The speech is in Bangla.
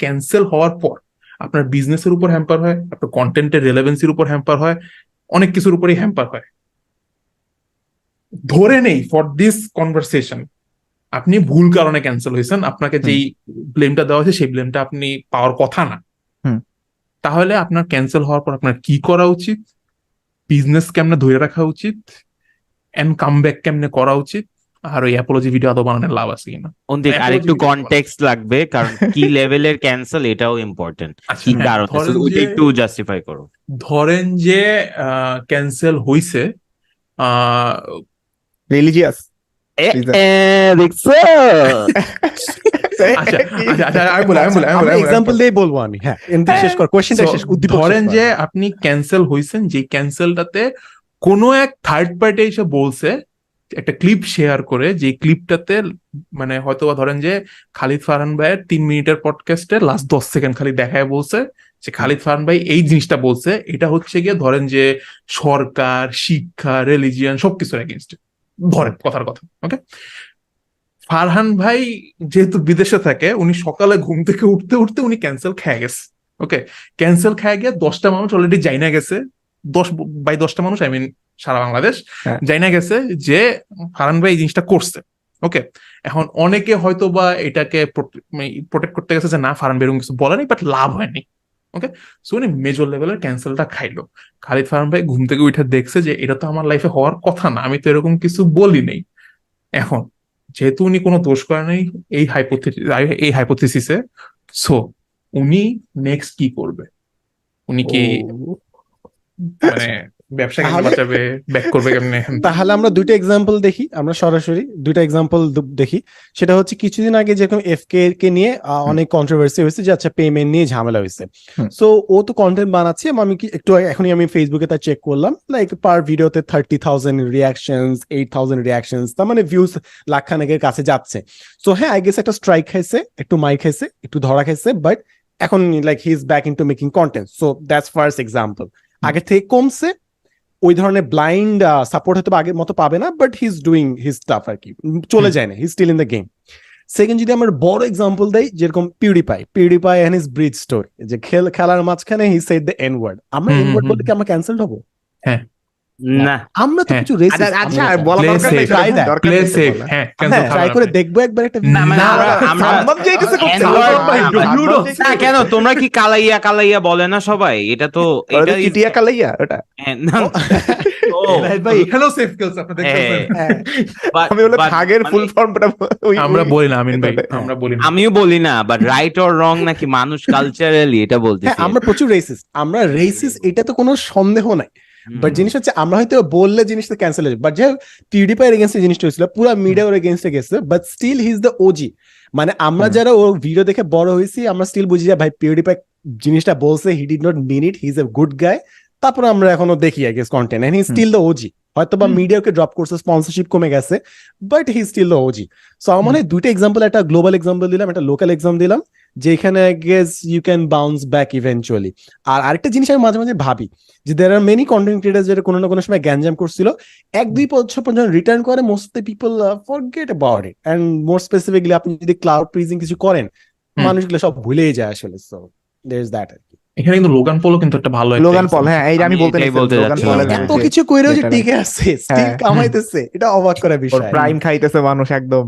ক্যান্সেল হওয়ার পর আপনার বিজনেসের উপর হ্যাম্পার হয়, আপনার কন্টেন্টের রেলেভেন্সির উপর হ্যাম্পার হয়, অনেক কিছুর উপরেই হ্যাম্পার হয়। ধরে নেই ফর দিস কনভারসেশন আপনি ভুল কারণে ক্যান্সেল হয়েছেন, আপনাকে যেই ব্লেমটা দেওয়া হয়েছে সেই ব্লেমটা আপনি পাওয়ার কথা না, তাহলে আপনার ক্যান্সেল হওয়ার পর আপনার কি করা উচিত, বিজনেস কেমনে ধরে রাখা উচিত, এন্ড কামব্যাক কেমনে করা উচিত, আর ওই অ্যাপোলজি ভিডিও আদৌ বানানোর লাভ আছে কিনা। আর একটু কনটেক্সট লাগবে, কারণ কি লেভেলের ক্যান্সেল এটাও ইম্পর্টেন্ট, কি কারণ ওইটা একটু জাস্টিফাই করো। ধরেন যে ক্যান্সেল হইছে রিলিজিয়াস ধরেন যে আপনি ক্যান্সেল হইছেন, যে ক্যান্সেলটাতে কোনো এক থার্ড পার্টি এসে বলছে, একটা ক্লিপ শেয়ার করে, যে ক্লিপটাতে মানে হয়তো ধরেন যে খালিদ ফারহান ভাইয়ের 3 মিনিটের পডকাস্টে লাস্ট 10 সেকেন্ড খালি দেখায় বলছে যে খালিদ ফারহান ভাই এই জিনিসটা বলছে, এটা হচ্ছে গিয়ে ধরেন যে সরকার, শিক্ষা, রিলিজিয়ন সবকিছুর এগেইনস্ট, ধরেন কথার কথা। ওকে, ফারহান ভাই যেহেতু বিদেশে থাকে, উনি সকালে ঘুম থেকে উঠতে উঠতে উনি ক্যান্সেল খেয়ে গেছে। ওকে, ক্যান্সেল খেয়ে গিয়ে 10টা মানুষ অলরেডি যাই না গেছে, 10 মানুষ, আই মিন সারা বাংলাদেশ যাই না গেছে যে ফারহান ভাই এই জিনিসটা করছে। ওকে, এখন অনেকে হয়তো বা এটাকে প্রোটেক্ট করতে গেছে যে না ফারহান ভাই এরকম কিছু বলেনি, বাট লাভ হয়নি। ওকে, সো উনি মেজর লেভেলের ক্যান্সেলটা খাইলো। খালিদ ফারহান ভাই ঘুম থেকে উঠে দেখছে যে এটা তো আমার লাইফে হওয়ার কথা না, আমি তো এরকম কিছু বলি নেই। এখন যেহেতু উনি কোনো দোষ করে নাই এই হাইপোথিসিসে, সো উনি নেক্সট কি করবে? উনি কি মানে ব্যবসা কেমনে বাঁচাবে, ব্যাক করবে কেমনে? তাহলে আমরা দুইটা এক্সাম্পল দেখি, আমরা সরাসরি দুইটা এক্সাম্পল দেখি। সেটা হচ্ছে কিছুদিন আগে যেরকম এফকে কে নিয়ে অনেক কন্ট্রোভার্সি হয়েছে যে আচ্ছা পেমেন্ট নিয়ে ঝামেলা হয়েছে। সো ও তো কন্টেন্ট বানাচ্ছে, আমি একটু এখনই আমি ফেসবুকে তা চেক করলাম, লাইক পার ভিডিওতে 30,000 রিয়াকশনস, 8,000 রিয়াকশনস, তার মানে ভিউজ লাখখানেকের কাছে যাচ্ছে। সো হ্যাঁ, আই গেস একটা স্ট্রাইক খাইছে, একটু মাই খাইছে, একটু ধরা খাইছে, বাট এখন like he is back into making content. So that's first example. আগে থেকে কমছে, ওই ধরনের ব্লাইন্ড সাপোর্ট হয়তো আগের মতো পাবে না, but he is doing his stuff আর কি, চলে যায় না, he still in the game. Second যদি আমরা বড় এক্সাম্পল দেই, যেরকম PewDiePie and his bridge story, যে খেলার মাঝখানে he said the N word, আমরা এন ওয়ার্ড বলতে কি আমরা ক্যান্সেলড হবো? হ্যাঁ, না, আমরা তো কিছু আচ্ছা বলা দরকার নেই, দরকার নেই, হ্যাঁ ট্রাই করে দেখবো একবার একটা। কেন তোমরা কি কালাইয়া বলে না সবাই? এটা তো এটা চিটিয়া কালাইয়া, ওটা ভাই এখানেও সেফ গেলস আপনি দেখতেছেন। আমি বলে ভাগের ফুল ফর্মটা আমরা বলি না আমিন ভাই, আমরা বলি না, আমিও বলি না, বাট রাইট অর রং নাকি মানুষ কালচারালি এটা বলতেছে। আমরা প্রচুর রেসিস্ট, আমরা রেসিস্ট, এটা তো কোনো সন্দেহ নাই। বাট জিনিস হচ্ছে আমরা হয়তো বললে জিনিসটা ক্যান্সেল হয়ে যাবে, বাট যে পিউডিপাইয়ের এগেইনস্টে জিনিসটা হয়েছিল, পুরো মিডিয়া ওর এগেইনস্টে গেছে, but still he is the OG. মানে আমরা যারা ওর ভিডিও দেখে বড় হয়েছি, আমরা স্টিল বুঝি যে ভাই পিউডিপাই জিনিসটা বলছে, he did not mean it, he is a good guy. তারপর আমরা এখনো দেখি I guess content, and he still the OG. হয়তো বা মিডিয়াকে ড্রপ করছে, স্পন্সরশিপ কমে গেছে, but he still the OG. So আমার মনে হয় দুইটা এক্সাম্পল, একটা গ্লোবাল এক্সাম্পল দিলাম, একটা লোকাল এক্সাম্পল দিলাম, যেখানে I guess you can bounce back eventually. আর আরেকটা জিনিস আমি মাঝে মাঝে ভাবি যে there are many content creators যেটা কোনো না কোনো সময় গ্যাঞ্জাম করছিল, 1-2 বছর পর্যন্ত রিটার্ন করে, most of the people forget about it. And more specifically আপনি যদি ক্লাউড প্রিজিং কিছু করেন, মানুষগুলো সব ভুলেই যায় আসলে। So there is that. এখানে কিন্তু লোগান পলও কিন্তু একটা ভালো লোগান পল, হ্যাঁ এই আমি বলতে যাচ্ছিলাম, এত কিছু কইরেও যে টিকে আছে, স্টিল কামাইতেছে, এটা অবাক করা বিষয়। প্রাইম খাইতেছে মানুষ একদম।